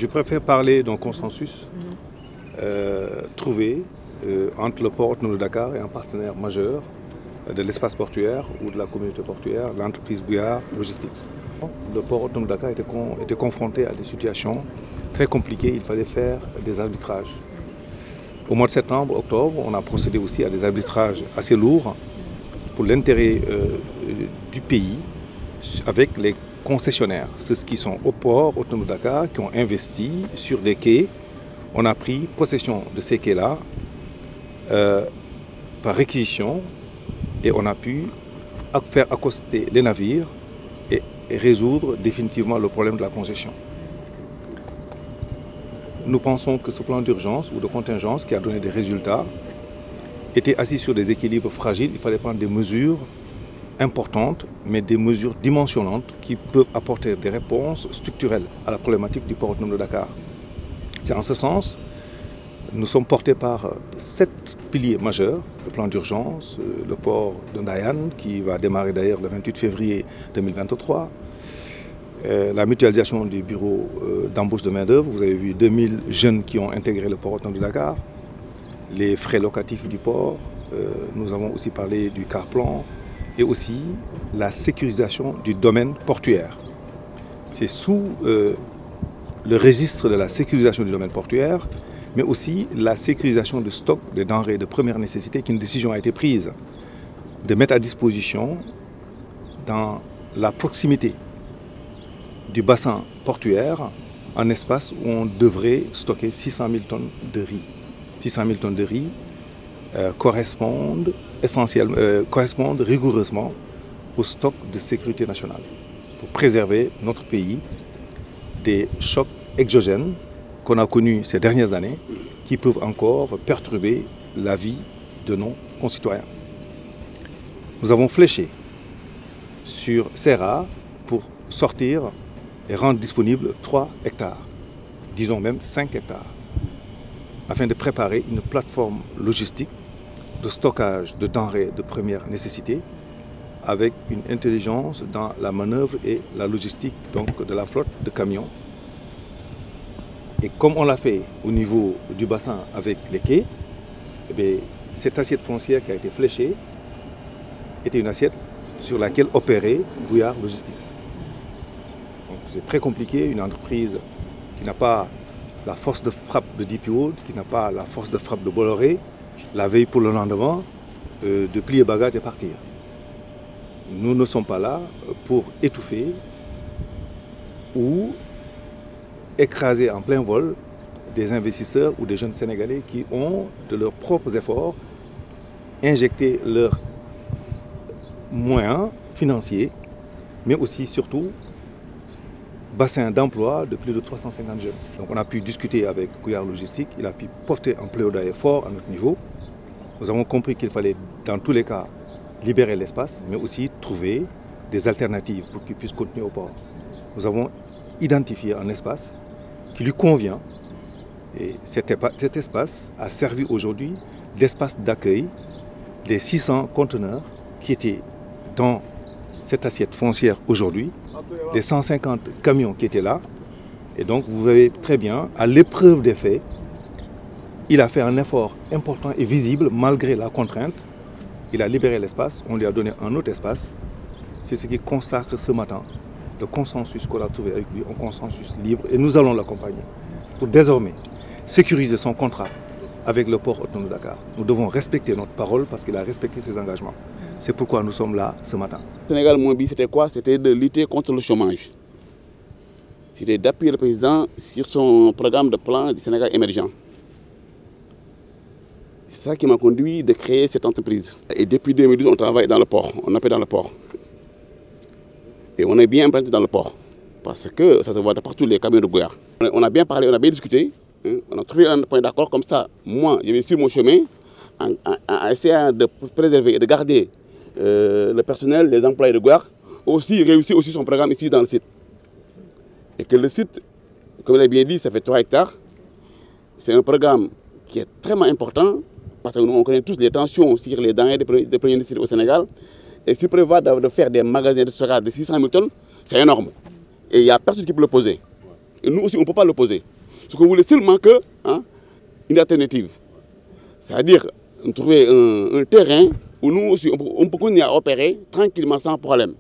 Je préfère parler d'un consensus trouvé entre le port autonome de Dakar et un partenaire majeur de l'espace portuaire ou de la communauté portuaire, l'entreprise Bouillard Logistics. Le port autonome de Dakar était confronté à des situations très compliquées, il fallait faire des arbitrages. Au mois de septembre, octobre, on a procédé aussi à des arbitrages assez lourds pour l'intérêt du pays avec les concessionnaires, ceux qui sont au port autonome de Dakar, qui ont investi sur des quais. On a pris possession de ces quais-là par réquisition et on a pu faire accoster les navires et résoudre définitivement le problème de la concession. Nous pensons que ce plan d'urgence ou de contingence qui a donné des résultats était assis sur des équilibres fragiles. Il fallait prendre des mesures importantes, mais des mesures dimensionnantes qui peuvent apporter des réponses structurelles à la problématique du port autonome de Dakar. C'est en ce sens, nous sommes portés par 7 piliers majeurs. Le plan d'urgence, le port de Ndayane, qui va démarrer d'ailleurs le 28 février 2023. La mutualisation du bureau d'embauche de main-d'œuvre. Vous avez vu 2000 jeunes qui ont intégré le port autonome de Dakar. Les frais locatifs du port. Nous avons aussi parlé du car-plan et aussi la sécurisation du domaine portuaire. C'est sous le registre de la sécurisation du domaine portuaire, mais aussi la sécurisation du stock des denrées de première nécessité qu'une décision a été prise de mettre à disposition dans la proximité du bassin portuaire un espace où on devrait stocker 600 000 tonnes de riz. 600 000 tonnes de riz correspondent rigoureusement au stock de sécurité nationale pour préserver notre pays des chocs exogènes qu'on a connus ces dernières années qui peuvent encore perturber la vie de nos concitoyens. Nous avons fléché sur Serra pour sortir et rendre disponible 3 hectares, disons même 5 hectares, afin de préparer une plateforme logistique de stockage de denrées de première nécessité avec une intelligence dans la manœuvre et la logistique donc, de la flotte de camions. Et comme on l'a fait au niveau du bassin avec les quais, eh bien, cette assiette foncière qui a été fléchée était une assiette sur laquelle opérait Bouillard Logistics. C'est très compliqué, une entreprise qui n'a pas la force de frappe de DP World, qui n'a pas la force de frappe de Bolloré, la veille pour le lendemain, de plier bagages et partir. Nous ne sommes pas là pour étouffer ou écraser en plein vol des investisseurs ou des jeunes Sénégalais qui ont, de leurs propres efforts, injecté leurs moyens financiers, mais aussi, surtout, bassin d'emploi de plus de 350 jeunes. Donc on a pu discuter avec Bouillard Logistique, il a pu porter un plaidoyer fort à notre niveau. Nous avons compris qu'il fallait, dans tous les cas, libérer l'espace, mais aussi trouver des alternatives pour qu'il puisse continuer au port. Nous avons identifié un espace qui lui convient et cet espace a servi aujourd'hui d'espace d'accueil des 600 conteneurs qui étaient dans cette assiette foncière aujourd'hui, les 150 camions qui étaient là. Et donc vous voyez très bien, à l'épreuve des faits, il a fait un effort important et visible malgré la contrainte. Il a libéré l'espace, on lui a donné un autre espace. C'est ce qui consacre ce matin le consensus qu'on a trouvé avec lui, un consensus libre, et nous allons l'accompagner pour désormais sécuriser son contrat avec le port autonome de Dakar. Nous devons respecter notre parole parce qu'il a respecté ses engagements. C'est pourquoi nous sommes là ce matin. Sénégal Mounbi, c'était quoi? C'était de lutter contre le chômage. C'était d'appuyer le président sur son programme de plan du Sénégal émergent. C'est ça qui m'a conduit de créer cette entreprise. Et depuis 2012, on travaille dans le port, on appelle dans le port. Et on est bien implanté dans le port, parce que ça se voit de partout les camions de Bouillard. On a bien parlé, on a bien discuté, hein, on a trouvé un point d'accord comme ça. Moi, je vais sur mon chemin en essayant de préserver et de garder le personnel, les employés de Bouillard, aussi réussir aussi son programme ici dans le site. Et que le site, comme il a bien dit, ça fait 3 hectares. C'est un programme qui est très important, parce que nous on connaît tous les tensions sur les denrées de première nécessité au Sénégal. Et s'il prévoit de faire des magasins de stockage de 600 000 tonnes, c'est énorme. Et il n'y a personne qui peut le poser. Et nous aussi, on ne peut pas l'opposer. Ce qu'on voulait seulement que, une alternative. C'est-à-dire trouver un terrain où nous aussi, on peut continuer à opérer tranquillement sans problème.